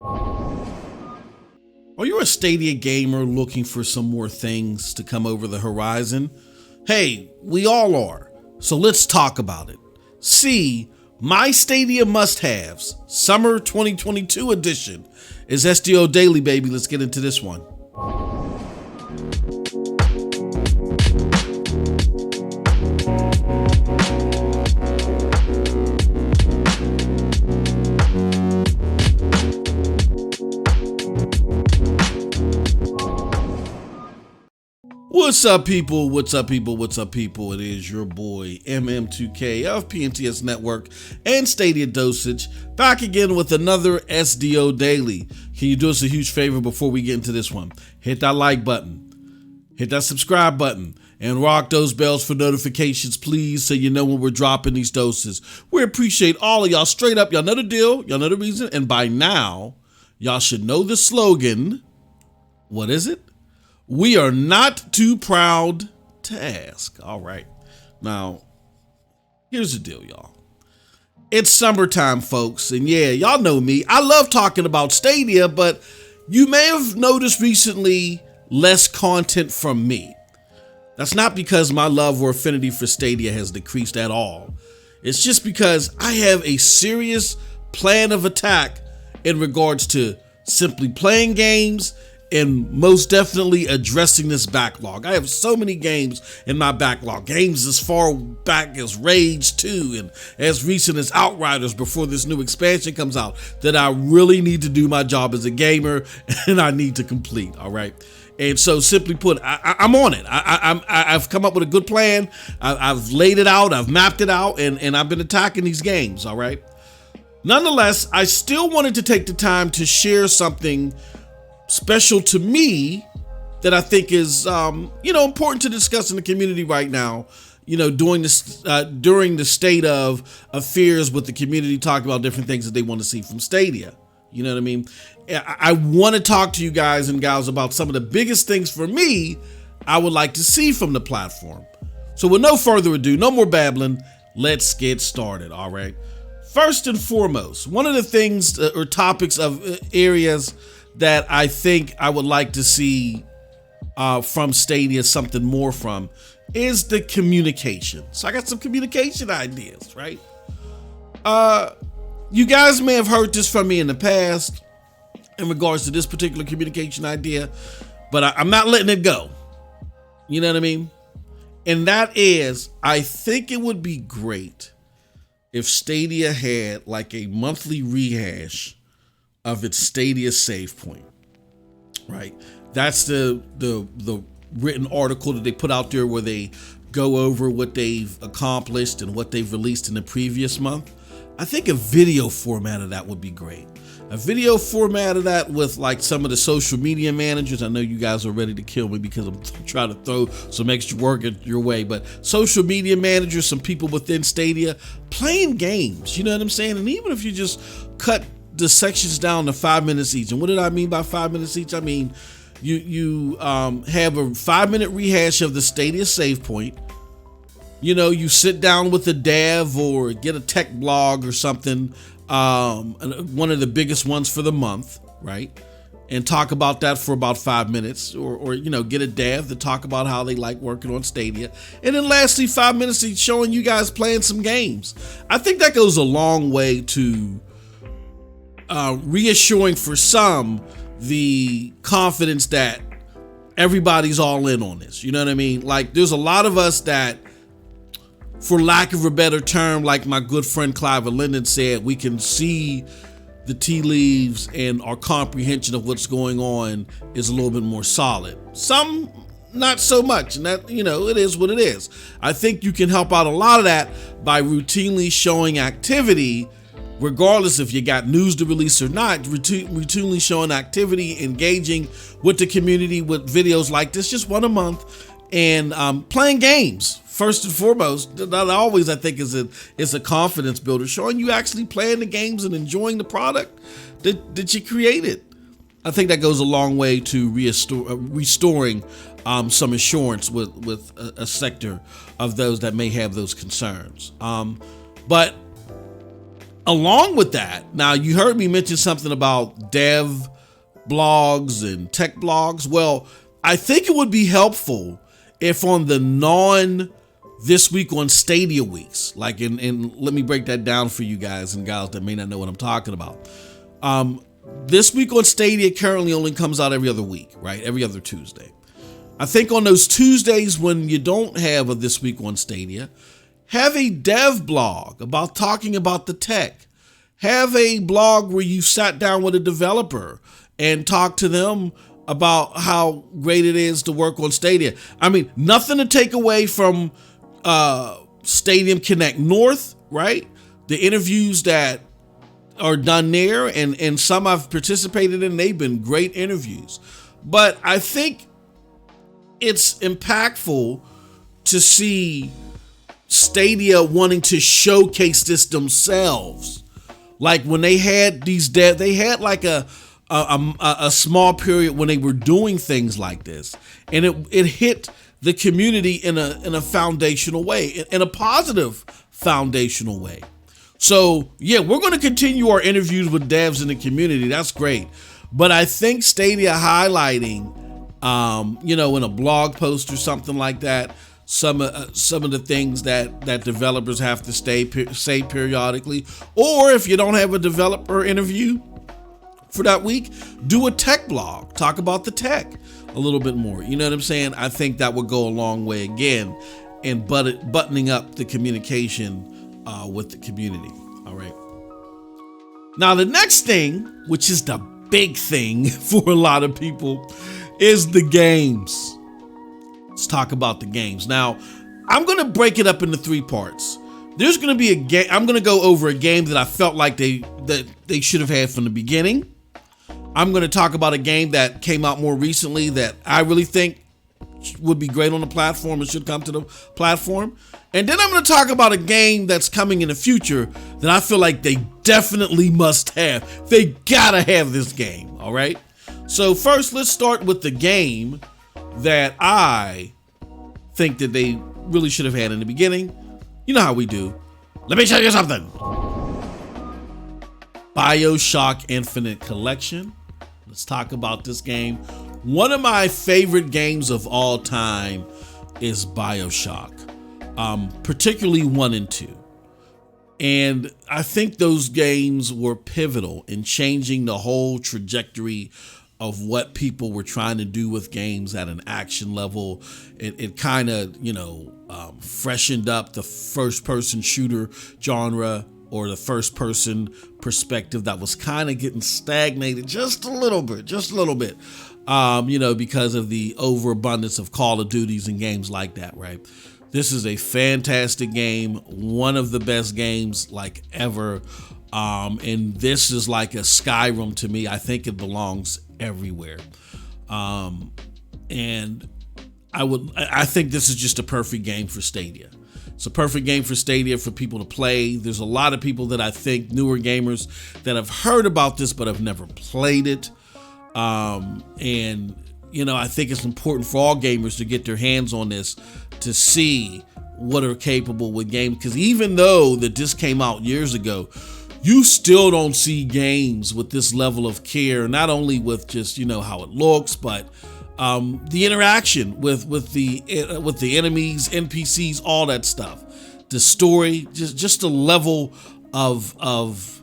Are you a Stadia gamer looking for some more things to come over the horizon? Hey, we all are. So let's talk about it. See, my Stadia must-haves, Summer 2022 edition, is SDO Daily, baby. Let's get into this one. What's up, people? What's up, people? What's up, people? It is your boy MM2K of PNTS Network and StadiaDosage back again with another SDO Daily. Can you do us a huge favor before we get into this one? Hit that like button, hit that subscribe button, and rock those bells for notifications, please, so you know when we're dropping these doses. We appreciate all of y'all. Straight up, y'all know the deal, y'all know the reason, and by now, y'all should know the slogan. What is it? We are not too proud to ask. All right. Now, here's the deal, y'all. It's summertime, folks. And yeah, y'all know me. I love talking about Stadia, but you may have noticed recently less content from me. That's not because my love or affinity for Stadia has decreased at all. It's just because I have a serious plan of attack in regards to simply playing games and most definitely addressing this backlog. I have so many games in my backlog. Games as far back as Rage 2 and as recent as Outriders before this new expansion comes out that I really need to do my job as a gamer and I need to complete, all right? And so simply put, I'm on it. I've come up with a good plan. I've laid it out. I've mapped it out and I've been attacking these games, all right? Nonetheless, I still wanted to take the time to share something special to me that I think is, important to discuss in the community right now. During the state of affairs with the community, talking about different things that they want to see from Stadia. You know what I mean? I want to talk to you guys and gals about some of the biggest things for me I would like to see from the platform. So with no further ado, no more babbling, let's get started. All right. First and foremost, one of the things or topics of areas that I think I would like to see from Stadia, something more from, is the communication. So I got some communication ideas, right? You guys may have heard this from me in the past in regards to this particular communication idea, but I'm not letting it go. You know what I mean? And that is, I think it would be great if Stadia had like a monthly rehash of its Stadia save point, right? That's the written article that they put out there where they go over what they've accomplished and what they've released in the previous month. I think a video format of that would be great. A video format of that with like some of the social media managers. I know you guys are ready to kill me because I'm trying to throw some extra work at your way, but social media managers, some people within Stadia playing games, you know what I'm saying? And even if you just cut the sections down to 5 minutes each. And what did I mean by 5 minutes each? I mean, you have a 5-minute rehash of the Stadia save point. You sit down with a dev or get a tech blog or something, one of the biggest ones for the month, right? And talk about that for about 5 minutes or get a dev to talk about how they like working on Stadia. And then lastly, 5 minutes each showing you guys playing some games. I think that goes a long way to reassuring for some the confidence that everybody's all in on this. You know what I mean? Like there's a lot of us that, for lack of a better term, like my good friend Clive Linden said, we can see the tea leaves and our comprehension of what's going on is a little bit more solid. Some not so much, and that, it is what it is. I think you can help out a lot of that by routinely showing activity, regardless if you got news to release or not, routinely showing activity, engaging with the community with videos like this, just one a month, and playing games. First and foremost, that always I think is a confidence builder, showing you actually playing the games and enjoying the product that you created. I think that goes a long way to restoring some assurance with a sector of those that may have those concerns. But along with that, now you heard me mention something about dev blogs and tech blogs. Well, I think it would be helpful if on the this week on Stadia weeks, like and let me break that down for you guys and gals that may not know what I'm talking about. This week on Stadia currently only comes out every other week, right? Every other Tuesday. I think on those Tuesdays when you don't have a This Week on Stadia, have a dev blog about talking about the tech. Have a blog where you sat down with a developer and talked to them about how great it is to work on Stadia. I mean, nothing to take away from Stadium Connect North, right? The interviews that are done there, and some I've participated in, they've been great interviews. But I think it's impactful to see Stadia wanting to showcase this themselves. Like when they had they had like a small period when they were doing things like this, and it hit the community in a foundational way, in a positive foundational way. So yeah, we're going to continue our interviews with devs in the community. That's great. But I think Stadia highlighting, in a blog post or something like that, some of the things that developers have to say periodically, or if you don't have a developer interview for that week, do a tech blog, talk about the tech a little bit more. You know what I'm saying? I think that would go a long way again in buttoning up the communication with the community. All right. Now the next thing, which is the big thing for a lot of people, is the games. Let's talk about the games. Now, I'm going to break it up into 3 parts. There's going to be a game. I'm going to go over a game that I felt like they should have had from the beginning. I'm going to talk about a game that came out more recently that I really think would be great on the platform and should come to the platform. And then I'm going to talk about a game that's coming in the future that I feel like they definitely must have. They gotta have this game. All right. So first, let's start with the game that I think that they really should have had in the beginning. You know how we do. Let me show you something. BioShock Infinite Collection. Let's talk about this game. One of my favorite games of all time is BioShock, particularly 1 and 2. And I think those games were pivotal in changing the whole trajectory of what people were trying to do with games at an action level. It kind of, freshened up the first-person shooter genre, or the first-person perspective that was kind of getting stagnated just a little bit, because of the overabundance of Call of Duties and games like that, right? This is a fantastic game, one of the best games like ever, and this is like a Skyrim to me. I think it belongs everywhere, and I think this is just a perfect game for Stadia. It's a perfect game for Stadia for people to play. There's a lot of people that I think, newer gamers, that have heard about this but have never played it. And I think it's important for all gamers to get their hands on this to see what are capable with games. Because even though that this came out years ago, you still don't see games with this level of care, not only with just, how it looks, but the interaction with the enemies, NPCs, all that stuff, the story, just the level of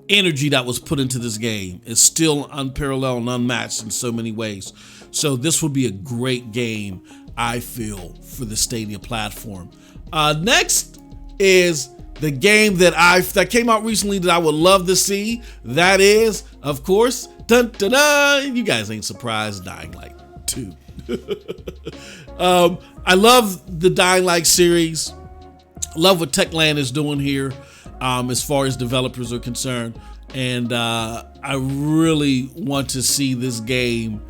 energy that was put into this game is still unparalleled and unmatched in so many ways. So this would be a great game, I feel, for the Stadia platform. Next is the game that came out recently that I would love to see. That is, of course, dun, dun, dun, you guys ain't surprised, Dying Light 2. I love the Dying Light series. Love what Techland is doing here, as far as developers are concerned, and I really want to see this game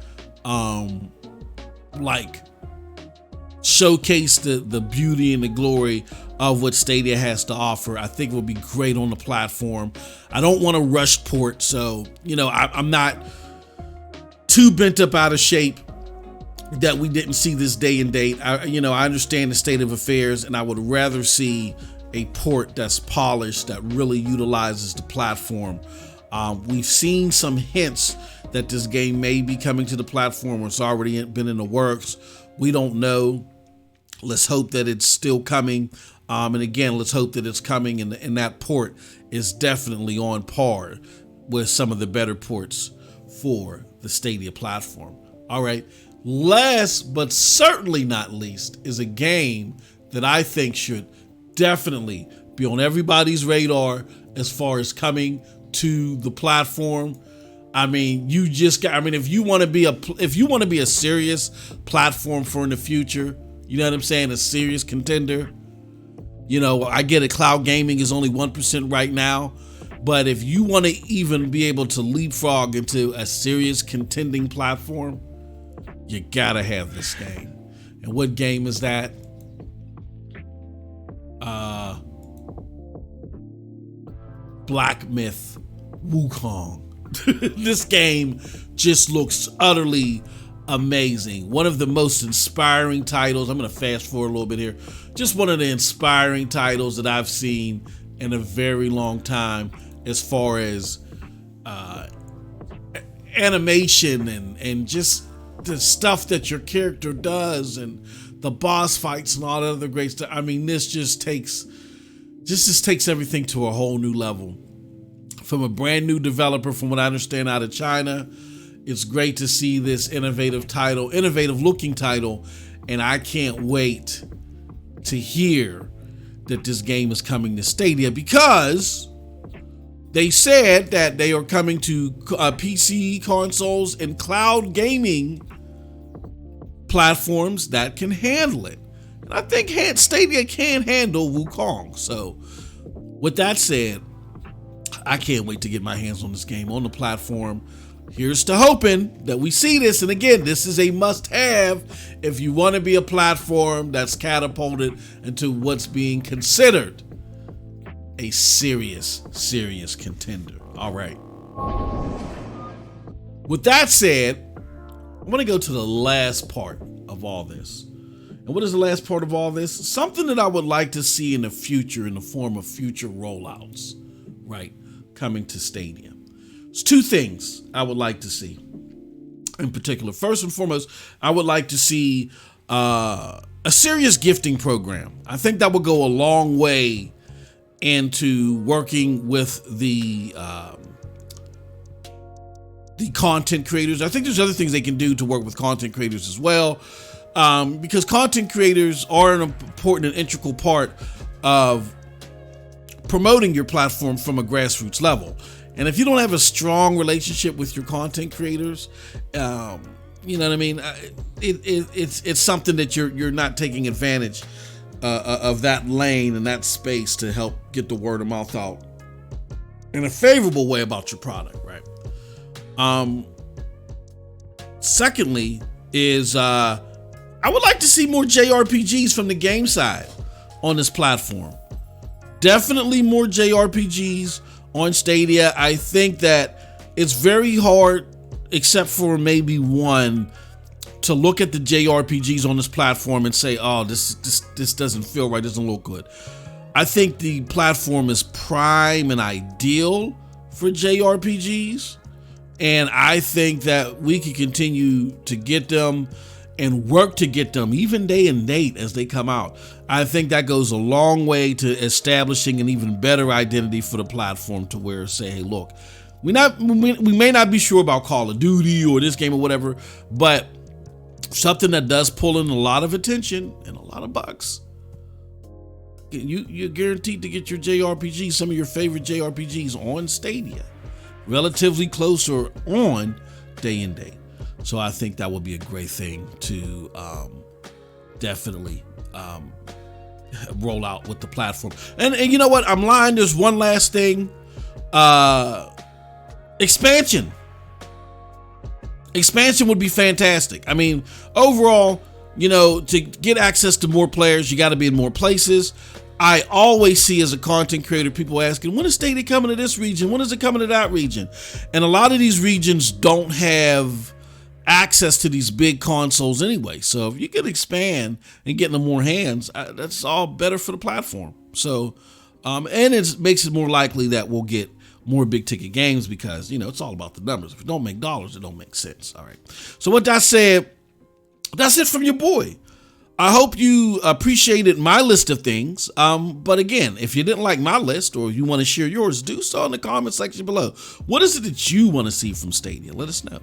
showcase the beauty and the glory of what Stadia has to offer. I think it would be great on the platform. I don't want to rush port, so I'm not too bent up out of shape that we didn't see this day and date. I understand the state of affairs, and I would rather see a port that's polished, that really utilizes the platform. We've seen some hints that this game may be coming to the platform, or it's already been in the works. We don't know. Let's hope that it's still coming. And again, let's hope that it's coming, and that port is definitely on par with some of the better ports for the Stadia platform. All right. Last but certainly not least is a game that I think should definitely be on everybody's radar as far as coming to the platform. I mean, if you want to be a serious platform for in the future, you know what I'm saying, a serious contender. You know, I get it, cloud gaming is only 1% right now, but if you want to even be able to leapfrog into a serious contending platform, you gotta have this game. And what game is that? Black Myth Wukong. This game just looks utterly amazing. One of the most inspiring titles. I'm going to fast forward a little bit here. Just one of the inspiring titles that I've seen in a very long time as far as animation and just the stuff that your character does and the boss fights and all that other great stuff. I mean, this just takes everything to a whole new level. From a brand new developer, from what I understand, out of China. It's great to see this innovative looking title, and I can't wait to hear that this game is coming to Stadia, because they said that they are coming to PC consoles and cloud gaming platforms that can handle it. And I think Stadia can handle Wukong. So with that said, I can't wait to get my hands on this game on the platform. Here's to hoping that we see this. And again, this is a must-have if you want to be a platform that's catapulted into what's being considered a serious contender. All right. With that said, I'm going to go to the last part of all this. And what is the last part of all this? Something that I would like to see in the future in the form of future rollouts, right? Coming to Stadia. There's two things I would like to see in particular. First and foremost, I would like to see a serious gifting program. I think that would go a long way into working with the content creators. I think there's other things they can do to work with content creators as well, because content creators are an important and integral part of promoting your platform from a grassroots level. And if you don't have a strong relationship with your content creators, you know what I mean? It's something that you're not taking advantage of that lane and that space to help get the word of mouth out in a favorable way about your product, right? Secondly is I would like to see more JRPGs from the game side on this platform. Definitely more JRPGs on Stadia. I think that it's very hard, except for maybe one, to look at the JRPGs on this platform and say, oh, this doesn't feel right, doesn't look good. I think the platform is prime and ideal for JRPGs, and I think that we can continue to get them and work to get them even day and date as they come out. I think that goes a long way to establishing an even better identity for the platform, to where say, hey, look, we may not be sure about Call of Duty or this game or whatever, but something that does pull in a lot of attention and a lot of bucks. You're guaranteed to get your JRPG, some of your favorite JRPGs on Stadia, relatively close or on day and day. So I think that would be a great thing to definitely roll out with the platform. And you know what? I'm lying. There's one last thing. Expansion. Expansion would be fantastic. I mean, overall, you know, to get access to more players, you got to be in more places. I always see as a content creator, people asking, when is Stadia coming to this region? When is it coming to that region? And a lot of these regions don't have access to these big consoles anyway. So if you can expand and get them more hands, that's all better for the platform. So, and it makes it more likely that we'll get more big ticket games because, you know, it's all about the numbers. If it don't make dollars, it don't make sense. All right. So with that said, that's it from your boy. I hope you appreciated my list of things. But again, if you didn't like my list or you want to share yours, do so in the comment section below. What is it that you want to see from Stadia? Let us know.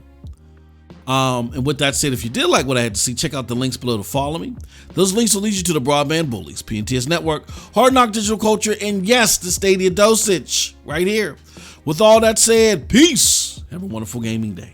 And with that said, if you did like what I had to see, check out the links below to follow me. Those links will lead you to the Broadband Bullies, PNTS Network, Hard Knock Digital Culture, and yes, the Stadia Dosage right here. With all that said, peace. Have a wonderful gaming day.